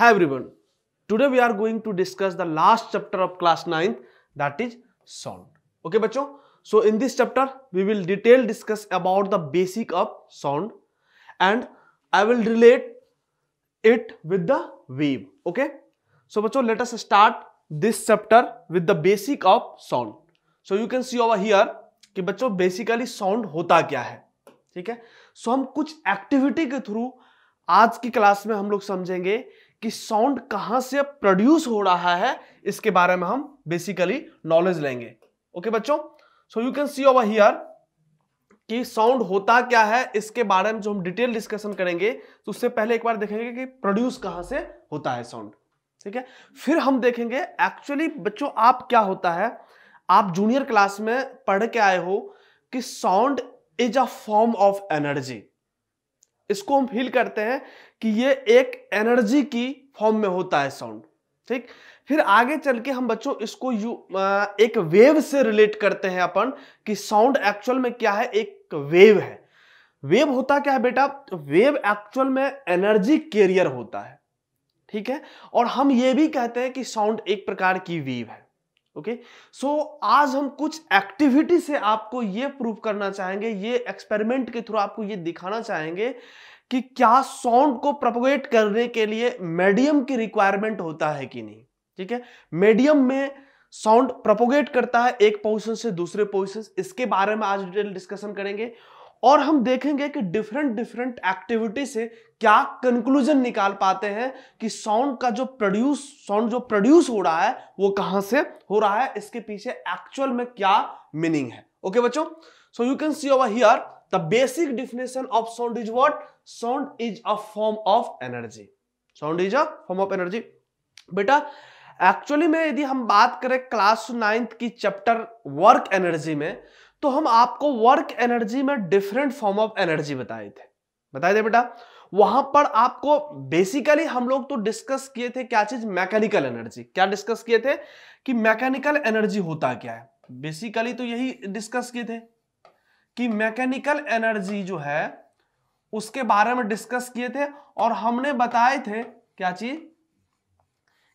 Hi everyone. Today we are going to discuss the last chapter of class 9th, that is sound. Okay बच्चों, so in this chapter we will detail discuss about the basic of sound and I will relate it with the wave. Okay, so बच्चों let us start this chapter with the basic of sound. So you can see over here कि बच्चों basically sound होता क्या है. ठीक है, सो हम कुछ एक्टिविटी के थ्रू आज की क्लास में हम लोग समझेंगे कि साउंड कहां से प्रोड्यूस हो रहा है, इसके बारे में हम बेसिकली नॉलेज लेंगे. ओके बच्चों, सो you can see over here कि साउंड होता क्या है, इसके बारे में जो हम डिटेल डिस्कशन करेंगे. तो उससे पहले एक बार देखेंगे कि प्रोड्यूस कहां से होता है साउंड. ठीक है, फिर हम देखेंगे एक्चुअली बच्चों आप क्या होता है, आप जूनियर क्लास में पढ़ के आए हो कि sound is a form of energy. इसको हम फील करते हैं कि ये एक एनर्जी की फॉर्म में होता है साउंड. ठीक, फिर आगे चल के हम बच्चों इसको एक वेव से रिलेट करते हैं अपन कि साउंड एक्चुअल में क्या है, एक वेव है. वेव होता क्या है बेटा, वेव एक्चुअल में एनर्जी कैरियर होता है. ठीक है, और हम ये भी कहते हैं कि साउंड एक प्रकार की वेव है. ओके, सो आज हम कुछ एक्टिविटी से आपको ये प्रूव करना चाहेंगे, ये एक्सपेरिमेंट के थ्रू आपको ये दिखाना चाहेंगे कि क्या साउंड को प्रोपगेट करने के लिए मीडियम की रिक्वायरमेंट होता है कि नहीं. ठीक है, मीडियम में साउंड प्रोपगेट करता है एक पोजीशन से दूसरे पोजीशन, इसके बारे में आज डिटेल डिस्कशन करेंगे. और हम देखेंगे कि डिफरेंट एक्टिविटी से क्या कंक्लूजन निकाल पाते हैं कि साउंड जो प्रोड्यूस हो रहा है वो कहां से हो रहा है, इसके पीछे एक्चुअल में क्या मीनिंग है. ओके बच्चों, सो you can see over here the basic definition of sound is what. Sound is a form of energy. Sound is a form of energy. बेटा एक्चुअली में यदि हम बात करें क्लास 9th की चैप्टर वर्क एनर्जी में, तो हम आपको वर्क एनर्जी में डिफरेंट फॉर्म ऑफ एनर्जी बताए थे बेटा. वहां पर आपको बेसिकली हम लोग तो डिस्कस किए थे क्या चीज, मैकेनिकल एनर्जी. क्या डिस्कस किए थे कि मैकेनिकल एनर्जी होता क्या है. बेसिकली तो यही डिस्कस किए थे कि मैकेनिकल एनर्जी जो है उसके बारे में डिस्कस किए थे. और हमने बताए थे क्या चीज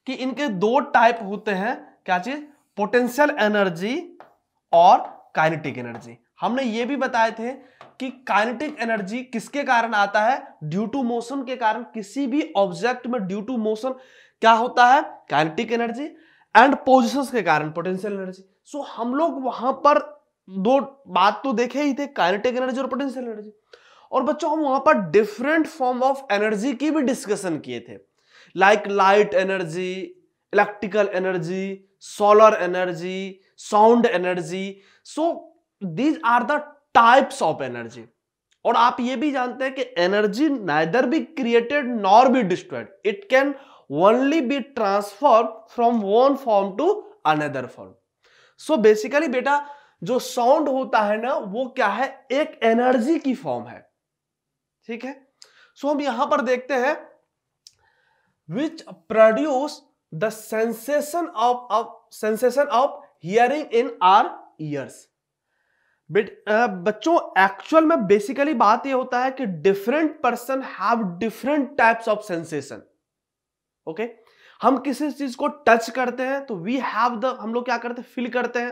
कि इनके दो टाइप होते हैं. क्या चीज, पोटेंशियल एनर्जी और काइनेटिक एनर्जी. हमने ये भी बताए थे कि काइनेटिक एनर्जी किसके कारण आता है, ड्यू टू मोशन के कारण. किसी भी ऑब्जेक्ट में ड्यू टू मोशन क्या होता है, काइनेटिक एनर्जी. एंड पोजीशंस के कारण पोटेंशियल एनर्जी. सो हम लोग वहां पर दो बात तो देखे ही थे, काइनेटिक एनर्जी और पोटेंशियल एनर्जी. और बच्चों हम वहां पर डिफरेंट फॉर्म ऑफ एनर्जी की भी डिस्कशन किए थे, like light energy, electrical energy, solar energy, sound energy. So these are the types of energy. और आप ये भी जानते हैं कि energy neither be created nor be destroyed, it can only be transfer from one form to another form. So basically बेटा जो sound होता है ना वो क्या है, एक एनर्जी की फॉर्म है. ठीक है, सो हम यहां पर देखते हैं which produce the sensation of hearing in our ears. बच्चों एक्चुअल में बेसिकली बात ये होता है कि different person have different types of sensation. Okay, हम किसी चीज को टच करते हैं तो वी हैव द, हम लोग क्या करते हैं, फील करते हैं.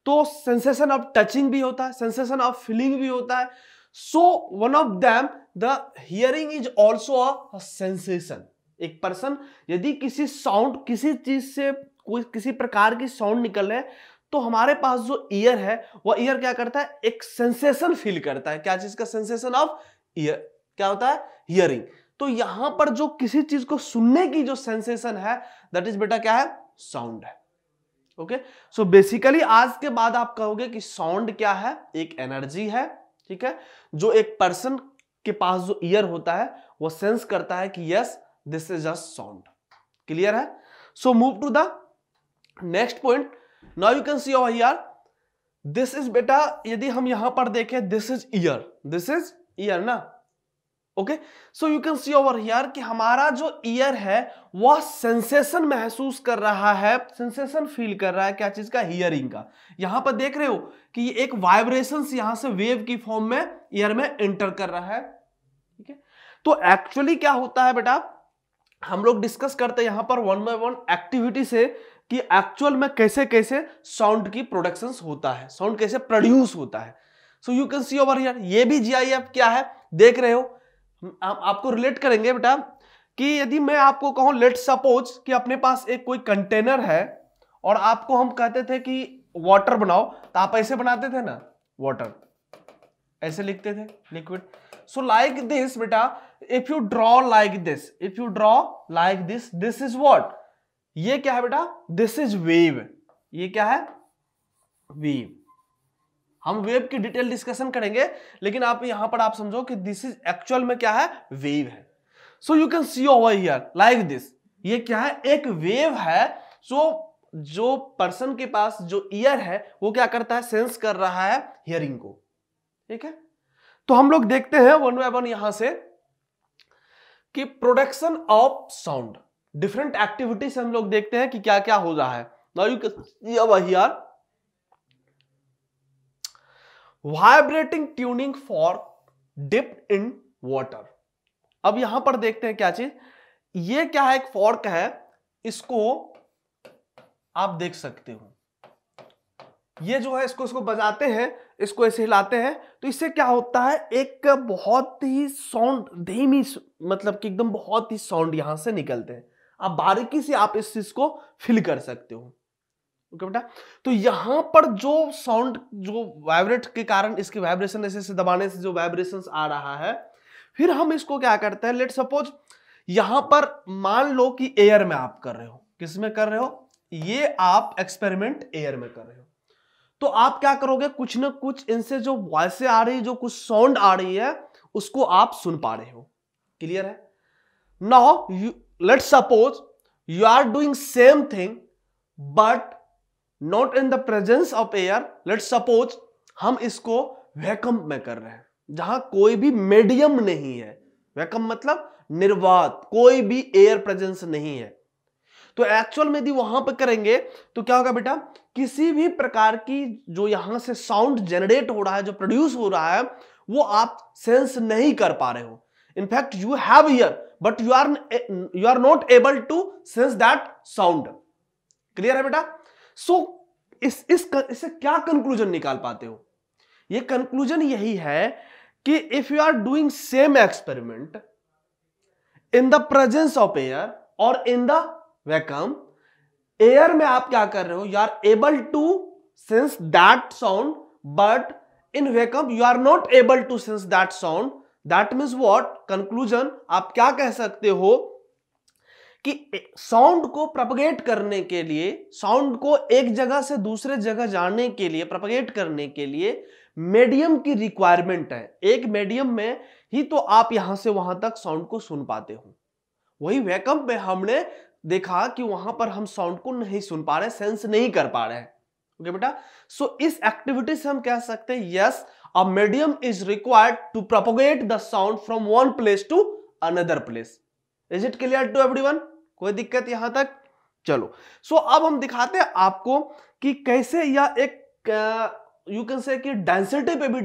तो सेंसेशन ऑफ टचिंग भी होता है, सेंसेशन ऑफ फीलिंग भी होता है. So one of them the hearing is also a sensation. एक पर्सन यदि किसी साउंड, किसी चीज से कोई किसी प्रकार की साउंड निकल रहे हैं तो हमारे पास जो ईयर है वह ईयर क्या करता है, एक सेंसेशन फील करता है. क्या चीज का, सेंसेशन ऑफ ईयर. क्या होता है, हियरिंग. तो यहां पर जो किसी चीज को सुनने की जो सेंसेशन है दैट इज बेटा क्या है, साउंड है. ओके, सो बेसिकली आज के बाद आप कहोगे कि साउंड क्या है, एक एनर्जी है. ठीक है, जो एक पर्सन के पास जो ईयर होता है वो सेंस करता है कि yes this is a sound. Clear है. So move to the next point. Now you can see over here this is बेटा, यदि हम यहां पर देखें दिस इज ईयर ना. Okay, so you can see over here कि हमारा जो ईयर है वह सेंसेशन महसूस कर रहा है, सेंसेशन फील कर रहा है. क्या चीज का, हियरिंग का. यहां पर देख रहे हो कि ये एक वाइब्रेशन यहां से वेव की फॉर्म में ईयर में एंटर कर रहा है. ठीक है, तो एक्चुअली क्या होता है बेटा, हम लोग डिस्कस करते हैं यहां पर वन बाय वन एक्टिविटी से कि एक्चुअल में कैसे कैसे साउंड की प्रोडक्शन होता है, साउंड कैसे प्रोड्यूस होता है। सो you can see over here, ये भी जीआईएफ क्या है देख रहे हो। आपको रिलेट करेंगे बेटा कि यदि मैं आपको कहूं लेट सपोज कि अपने पास एक कोई कंटेनर है और आपको हम कहते थे कि वाटर बनाओ, तो आप ऐसे बनाते थे ना, वाटर ऐसे लिखते थे लिक्विड। सो लाइक दिस बेटा, if you draw like this, if you draw like this is what, ये क्या है बेटा, दिस इज वेव। ये क्या है, वेव। हम वेव की डिटेल डिस्कशन करेंगे, लेकिन आप यहां पर आप समझो कि दिस इज एक्चुअल में क्या है, वेव है। सो you can see over here like this, ये क्या है, एक वेव है। सो जो पर्सन के पास जो ईयर है वो क्या करता है, सेंस कर रहा है हियरिंग को, ठीक है। तो हम लोग देखते हैं वन बाय वन यहां से कि production of sound, different activities हम लोग देखते हैं कि क्या क्या हो रहा है। Now you can see over here vibrating tuning for dipped in water. अब यहां पर देखते हैं क्या चीज, ये क्या है, एक फॉर्क है, इसको आप देख सकते हो। ये जो है इसको बजाते हैं, इसको ऐसे हिलाते हैं, तो इससे क्या होता है, एक बहुत ही साउंड धीमी, मतलब कि एकदम बहुत ही साउंड यहां से निकलते हैं। आप बारीकी से आप इस चीज को फील कर सकते हो, ओके बेटा। तो यहां पर जो साउंड जो वाइब्रेट के कारण, इसके वाइब्रेशन ऐसे दबाने से जो वाइब्रेशन आ रहा है, फिर हम इसको क्या करते हैं, लेट सपोज यहां पर मान लो कि एयर में आप कर रहे हो, किस में कर रहे हो, ये आप एक्सपेरिमेंट एयर में कर रहे हो, तो आप क्या करोगे, कुछ ना कुछ इनसे जो वॉइसें आ रही, जो कुछ साउंड आ रही है, उसको आप सुन पा रहे हो। क्लियर है। Now let suppose you are doing same thing but not in the presence of air. Let suppose हम इसको वैक्यूम में कर रहे हैं, जहां कोई भी मीडियम नहीं है। वैक्यूम मतलब निर्वात, कोई भी एयर प्रेजेंस नहीं है। तो एक्चुअल में यदि वहां पर करेंगे तो क्या होगा बेटा, किसी भी प्रकार की जो यहां से साउंड जनरेट हो रहा है, जो प्रोड्यूस हो रहा है, वो आप सेंस नहीं कर पा रहे हो। In fact you have ear but you are not able to sense that sound. Clear है बेटा। सो इससे क्या कंक्लूजन निकाल पाते हो, ये कंक्लूजन यही है कि if you are doing same experiment in the presence of air और इन द वैक्यूम, एयर में आप क्या कर रहे हो, you are able to sense that sound, but in vacuum you are not able to sense that sound. That means what, conclusion आप क्या कह सकते हो कि साउंड को प्रोपगेट करने के लिए, साउंड को एक जगह से दूसरे जगह जाने के लिए, प्रोपगेट करने के लिए मीडियम की रिक्वायरमेंट है। एक मीडियम में ही तो आप यहां से वहां तक साउंड को सुन पाते हो। वही वैक्यूम में हमने देखा कि वहां पर हम साउंड को नहीं सुन पा रहे, सेंस नहीं कर पा रहे हैं। ओके बेटा। सो इस एक्टिविटी से हम कह सकते हैं yes, a medium is required to propagate the sound from one place to another place. Is it clear to everyone? कोई दिक्कत यहां तक? चलो सो अब हम दिखाते हैं आपको कि कैसे यह एक यू कैन से कि डेंसिटी पे भी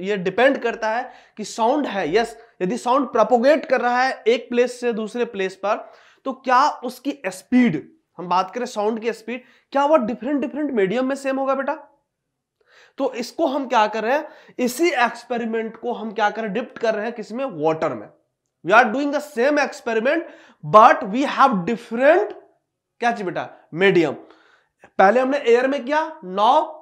ये डिपेंड करता है कि साउंड है, यस, यदि साउंड प्रोपोगेट कर रहा है एक प्लेस से दूसरे प्लेस पर, तो क्या उसकी स्पीड, हम बात करें साउंड की स्पीड, क्या वो डिफरेंट मीडियम में सेम होगा बेटा? तो इसको हम क्या कर रहे हैं, इसी एक्सपेरिमेंट को हम क्या कर रहे हैं, डिप्ट कर रहे हैं किसमें, वाटर में। We are doing the same experiment but we have different क्या चाहिए बेटा, मीडियम। पहले हमने एयर में किया, नाउ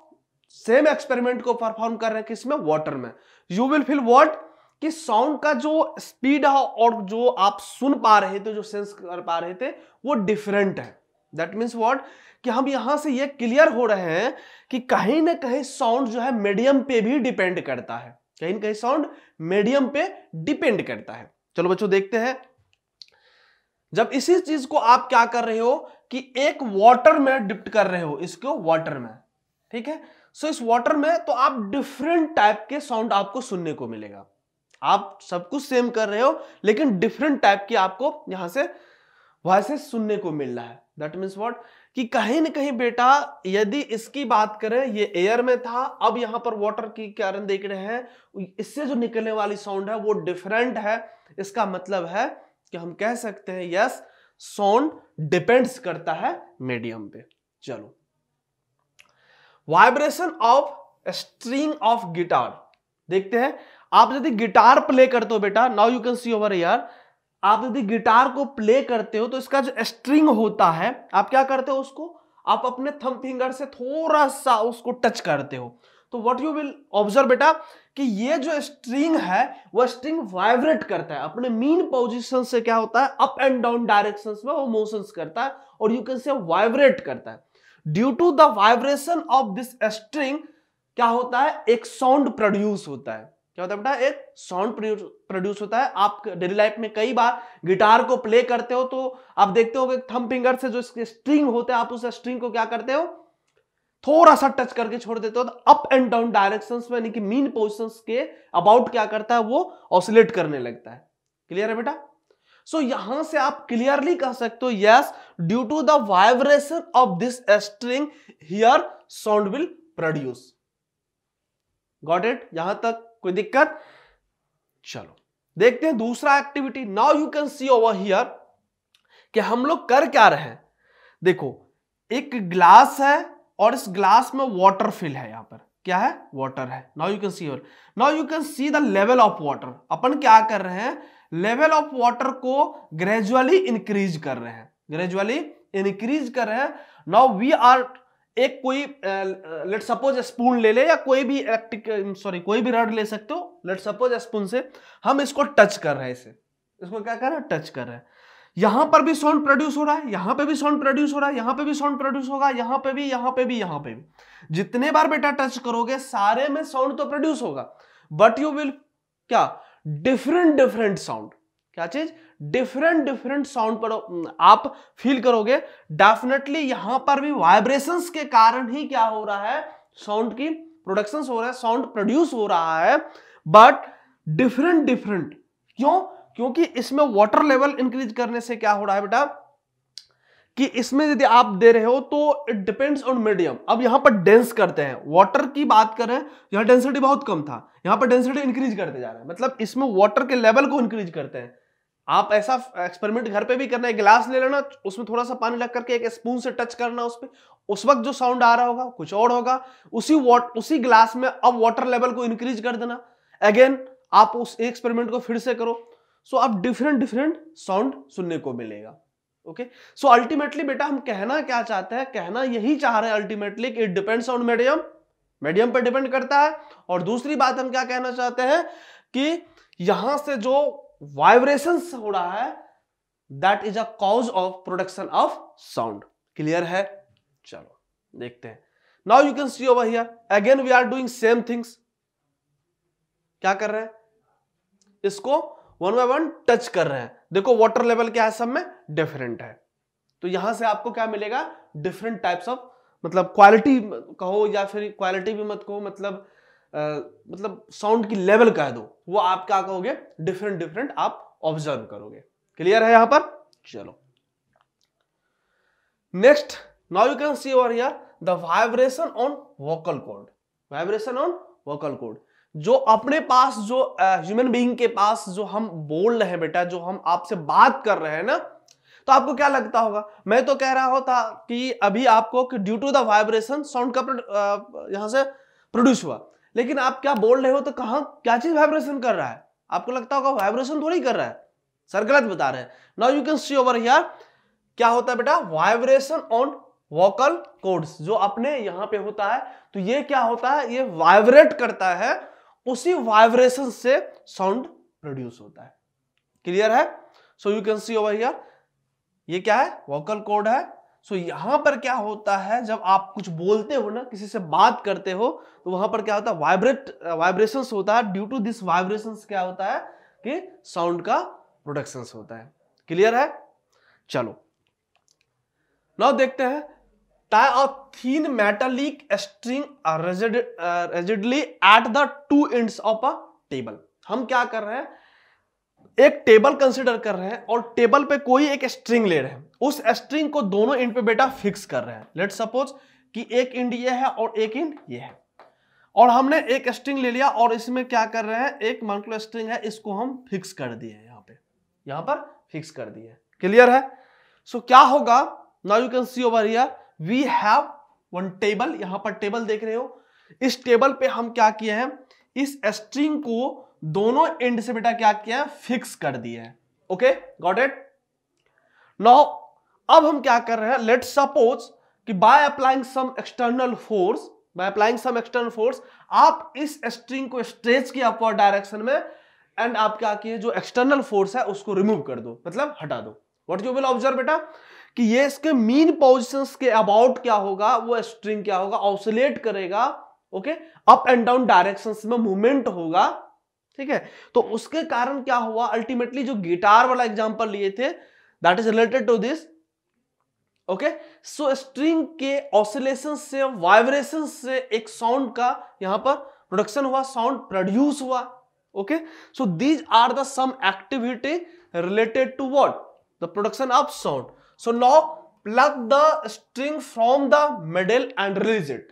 सेम एक्सपेरिमेंट को परफॉर्म कर रहे हैं किसमें, वाटर में। यू विल फील व्हाट कि साउंड का जो स्पीड है और जो आप सुन पा रहे थे, जो सेंस कर पा रहे थे, वो डिफरेंट है। दैट मीन्स व्हाट कि हम यहां से ये क्लियर हो रहे हैं कि कहीं ना कहीं साउंड जो है मीडियम पे भी डिपेंड करता है, कहीं ना कहीं साउंड मीडियम पे डिपेंड करता है। चलो बच्चों देखते हैं, जब इसी चीज को आप क्या कर रहे हो कि एक वाटर में डिप्ट कर रहे हो, इसको वाटर में, ठीक है। सो इस वाटर में तो आप डिफरेंट टाइप के साउंड आपको सुनने को मिलेगा। आप सब कुछ सेम कर रहे हो लेकिन डिफरेंट टाइप की आपको यहां से वॉइसेस सुनने को मिल रहा है। दैट मीन्स व्हाट कि कहीं ना कहीं बेटा, यदि इसकी बात करें, ये एयर में था, अब यहां पर वाटर की कारण देख रहे हैं, इससे जो निकलने वाली साउंड है वो डिफरेंट है। इसका मतलब है कि हम कह सकते हैं यस साउंड डिपेंड्स करता है मीडियम पे। चलो, vibration of string of guitar देखते हैं। आप यदि गिटार प्ले करते हो बेटा, now you can see over here, आप यदि गिटार को प्ले करते हो तो इसका जो स्ट्रिंग होता है आप क्या करते हो, उसको आप अपने थंब फिंगर से थोड़ा सा उसको टच करते हो, तो व्हाट यू विल ऑब्जर्व बेटा कि ये जो स्ट्रिंग है वो स्ट्रिंग वाइब्रेट करता है अपने मीन पोजीशन से, क्या होता है अप एंड डाउन डायरेक्शंस में वो मोशंस करता है, और यू कैन से वाइब्रेट करता है। Due to the vibration of this string क्या होता है, एक साउंड प्रोड्यूस होता है। क्या होता है बेटा, एक साउंड प्रोड्यूस होता है। आप डेली लाइफ में कई बार गिटार को प्ले करते हो तो आप देखते हो कि थंब फिंगर से जो स्ट्रिंग होता है आप उस स्ट्रिंग को क्या करते हो, थोड़ा सा टच करके छोड़ देते हो, तो अप एंड डाउन डायरेक्शंस में यानी कि मीन पोजीशंस के अबाउट क्या करता है, वो ऑसिलेट करने लगता है। क्लियर है बेटा? सो यहां से आप क्लियरली कह सकते हो yes due to the vibration of this string here sound will produce. Got it? यहां तक कोई दिक्कत? चलो देखते हैं दूसरा activity. Now you can see over here कि हम लोग कर क्या रहे हैं। देखो, एक ग्लास है और इस ग्लास में वाटर फिल है। यहां पर क्या है, वाटर है। Now you can see over, now you can see the level of water. अपन क्या कर रहे हैं, लेवल ऑफ वाटर को ग्रेजुअली इंक्रीज कर रहे हैं, ग्रेजुअली इंक्रीज कर रहे हैं। नाउ वी आर, एक कोई लेट सपोज स्पून ले ले या कोई भी इलेक्ट्रिक कोई भी रड ले सकते हो, लेट सपोज स्पून से हम इसको टच कर रहे हैं, इसको क्या कर रहे हैं, टच कर रहे हैं। यहां पर भी साउंड प्रोड्यूस हो रहा है, यहां पे भी साउंड प्रोड्यूस हो रहा है, यहां पे भी साउंड प्रोड्यूस होगा, यहां पे भी, यहां पे भी, यहां पे भी। जितने बार बेटा टच करोगे सारे में साउंड तो प्रोड्यूस होगा, बट यू विल क्या, डिफरेंट डिफरेंट साउंड। क्या चीज, डिफरेंट डिफरेंट साउंड पर आप फील करोगे। डेफिनेटली यहां पर भी वाइब्रेशंस के कारण ही क्या हो रहा है, साउंड की प्रोडक्शंस हो रहा है, साउंड प्रोड्यूस हो रहा है, बट डिफरेंट डिफरेंट। क्यों? क्योंकि इसमें वाटर लेवल इंक्रीज करने से क्या हो रहा है बेटा कि इसमें यदि आप दे रहे हो तो इट डिपेंड्स ऑन मीडियम। अब यहां पर डेंस करते हैं, वाटर की बात करें, यहां डेंसिटी बहुत कम था, यहां पर डेंसिटी इंक्रीज करते जा रहे हैं, मतलब इसमें वाटर के लेवल को इंक्रीज करते हैं। आप ऐसा एक्सपेरिमेंट घर पे भी करना है, गिलास ले लेना, उसमें थोड़ा सा पानी लग करके एक स्पून से टच करना उस पर, उस वक्त जो साउंड आ रहा होगा कुछ और होगा। उसी ग्लास में अब वाटर लेवल को इंक्रीज कर देना, अगेन आप उस एक्सपेरिमेंट को फिर से करो, सो अब डिफरेंट डिफरेंट साउंड सुनने को मिलेगा। ओके, सो अल्टीमेटली बेटा हम कहना क्या चाहते हैं, कहना यही चाह रहे हैं अल्टीमेटली कि it depends on medium, medium पर डिपेंड करता है। और दूसरी बात हम क्या कहना चाहते हैं कि यहां से जो वाइब्रेशंस हो रहा है that is a cause of production of sound. Clear है? चलो देखते हैं। Now you can see over here again we are doing same things. क्या कर रहे हैं, इसको वन बाय वन टच कर रहे हैं। देखो वाटर लेवल क्या है, सब में डिफरेंट है, तो यहां से आपको क्या मिलेगा, डिफरेंट टाइप्स ऑफ, मतलब क्वालिटी कहो या फिर क्वालिटी भी मत कहो, मतलब साउंड की लेवल कह दो, वो आप क्या कहोगे, डिफरेंट डिफरेंट आप ऑब्जर्व करोगे। क्लियर है यहां पर? चलो next, now you can see over here the vibration on vocal cord. Vibration on vocal cord, जो अपने पास, जो ह्यूमन बीइंग के पास जो हम बोल रहे हैं बेटा, जो हम आपसे बात कर रहे हैं ना, तो आपको क्या लगता होगा, मैं तो कह रहा होता कि अभी आपको कि due to the vibration sound का यहां से प्रोड्यूस हुआ, लेकिन आप क्या बोल रहे हो तो कहां क्या चीज वाइब्रेशन कर रहा है, आपको लगता होगा वाइब्रेशन थोड़ी कर रहा है, सर गलत बता रहे हैं। Now you can see over here क्या होता है बेटा, वाइब्रेशन ऑन वोकल कॉर्ड्स, जो अपने यहां पे होता है, तो ये क्या होता है, ये वाइब्रेट करता है, उसी वाइब्रेशन से साउंड प्रोड्यूस होता है। क्लियर है? सो you can see over here ये क्या है, वोकल कॉर्ड है। सो यहां पर क्या होता है, जब आप कुछ बोलते हो ना, किसी से बात करते हो, तो वहां पर क्या होता है, वाइब्रेशंस होता है। ड्यू टू दिस वाइब्रेशंस क्या होता है कि साउंड का प्रोडक्शंस होता है। क्लियर है? चलो नाउ देखते हैं, tie a thin metallic string rigidly at the two ends of a table। हम क्या कर रहे हैं, एक टेबल कंसीडर कर रहे हैं और टेबल पे कोई एक स्ट्रिंग ले रहे हैं, उस स्ट्रिंग को दोनों एंड पे बेटा फिक्स कर रहे हैं। लेट सपोज कि एक एंड ये है और एक एंड ये है, और हमने एक स्ट्रिंग ले लिया और इसमें क्या कर रहे हैं, एक मान लो स्ट्रिंग है, इसको हम फिक्स कर दिए यहां पे। यहां पर फिक्स कर दिए। क्लियर है? सो क्या होगा, now you can see over here we have one table, यहां पर टेबल देख रहे हो। इस टेबल पे हम क्या किए हैं, इस स्ट्रिंग को दोनों एंड से बेटा क्या किया है, फिक्स कर दिए हैं। Okay, got it? नाउ अब हम क्या कर रहे हैं, लेट्स सपोज कि by applying some external force, आप इस स्ट्रिंग को स्ट्रेच किया अपवर्ड डायरेक्शन में, एंड आप क्या किए, जो एक्सटर्नल फोर्स है उसको रिमूव कर दो, मतलब हटा दो। व्हाट यू विल ऑब्जर्व बेटा कि ये इसके मीन पोजीशंस के अबाउट क्या होगा, वो स्ट्रिंग क्या होगा, ऑसिलेट करेगा। Okay, up and down directions में मूवमेंट होगा। ठीक है, तो उसके कारण क्या हुआ, अल्टीमेटली जो गिटार वाला एग्जांपल लिए थे that is related to this. Okay, so string के ऑसिलेशन से, वाइब्रेशन से एक साउंड का यहां पर प्रोडक्शन हुआ, साउंड प्रोड्यूस हुआ। Okay, so these are the some activity related to what, the production of sound. So now plug the string from the middle and release it.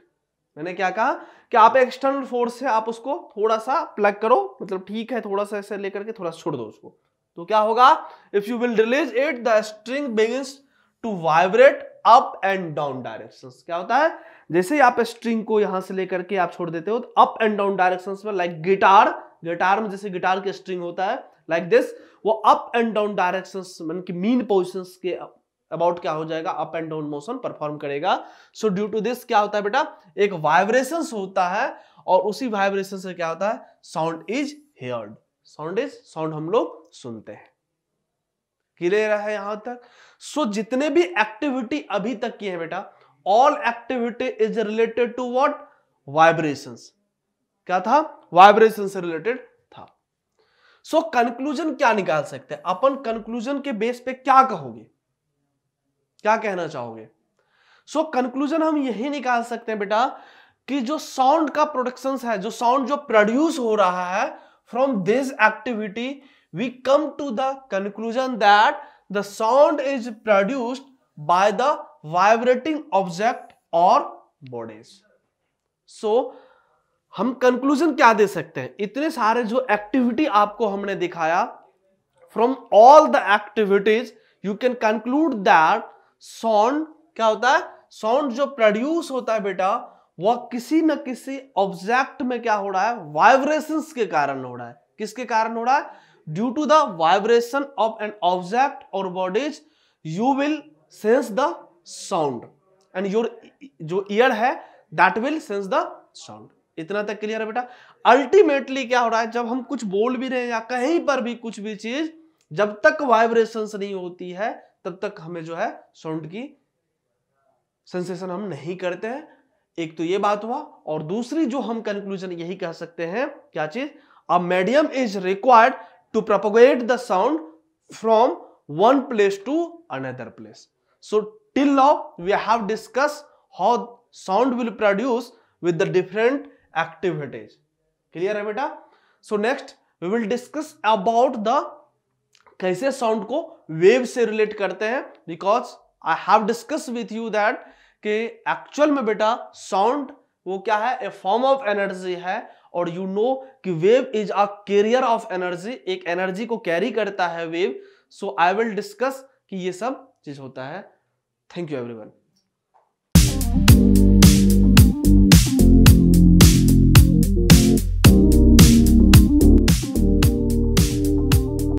मैंने क्या कहा कि आप एक्सटर्नल फोर्स से आप उसको थोड़ा सा प्लग करो, मतलब ठीक है, थोड़ा सा ऐसे लेकर के थोड़ा छोड़ दो उसको, तो क्या होगा, if you will release it the string begins to vibrate up and down directions. क्या होता है, जैसे ही आप स्ट्रिंग को यहां से लेकर के आप छोड़ देते हो तो अप एंड डाउन डायरेक्शंस में, लाइक गिटार में जैसे गिटार के स्ट्रिंग होता है लाइक दिस, वो अप एंड डाउन डायरेक्शंस मतलब कि मीन पोजीशंस के अबाउट क्या हो जाएगा, up and down motion perform करेगा। सो ड्यू टू दिस क्या होता है बेटा, एक वाइब्रेशंस होता है, और उसी वाइब्रेशन से क्या होता है, साउंड इज हियर्ड, साउंड हम लोग सुनते हैं। क्लियर है यहां तक? सो जितने भी एक्टिविटी अभी तक की है बेटा, all activity is related to what, vibrations. क्या था, वाइब्रेशन से रिलेटेड था। सो कंक्लूजन क्या निकाल सकते हैं अपन, कंक्लूजन के बेस पे क्या कहोगे, क्या कहना चाहोगे? सो कंक्लूजन हम यही निकाल सकते हैं बेटा कि जो साउंड का प्रोडक्शन है, जो साउंड जो प्रोड्यूस हो रहा है from this activity, we come to the conclusion that the sound is produced by the vibrating object और बॉडीज। सो हम कंक्लूजन क्या दे सकते हैं, इतने सारे जो एक्टिविटी आपको हमने दिखाया, from all the activities you can conclude that sound क्या होता है, साउंड जो प्रोड्यूस होता है बेटा, वह किसी न किसी ऑब्जेक्ट में क्या हो रहा है, वाइब्रेशंस के कारण हो रहा है। किसके कारण हो रहा है, due to the vibration of an object और bodies you will sense the sound, and your जो ईयर है that will sense the sound. इतना तक क्लियर है बेटा? अल्टीमेटली क्या हो रहा है, जब हम कुछ बोल भी रहे हैं या कहीं पर भी कुछ भी चीज, जब तक वाइब्रेशंस नहीं होती है तब तक हमें जो है साउंड की सेंसेशन हम नहीं करते हैं। एक तो ये बात हुआ, और दूसरी जो हम कंक्लूजन यही कह सकते हैं, क्या चीज, a medium is required to propagate the sound from one place to another place. So till now we have discuss how sound will produce with the different activities. Clear है बेटा? So next we will discuss about the कैसे sound को wave से relate करते हैं, because I have discuss with you that कि actual में बेटा साउंड वो क्या है, ए फॉर्म ऑफ एनर्जी है, और यू नो कि wave is a carrier of energy, एक एनर्जी को कैरी करता है wave. So I will discuss कि ये सब चीज होता है। Thank you everyone.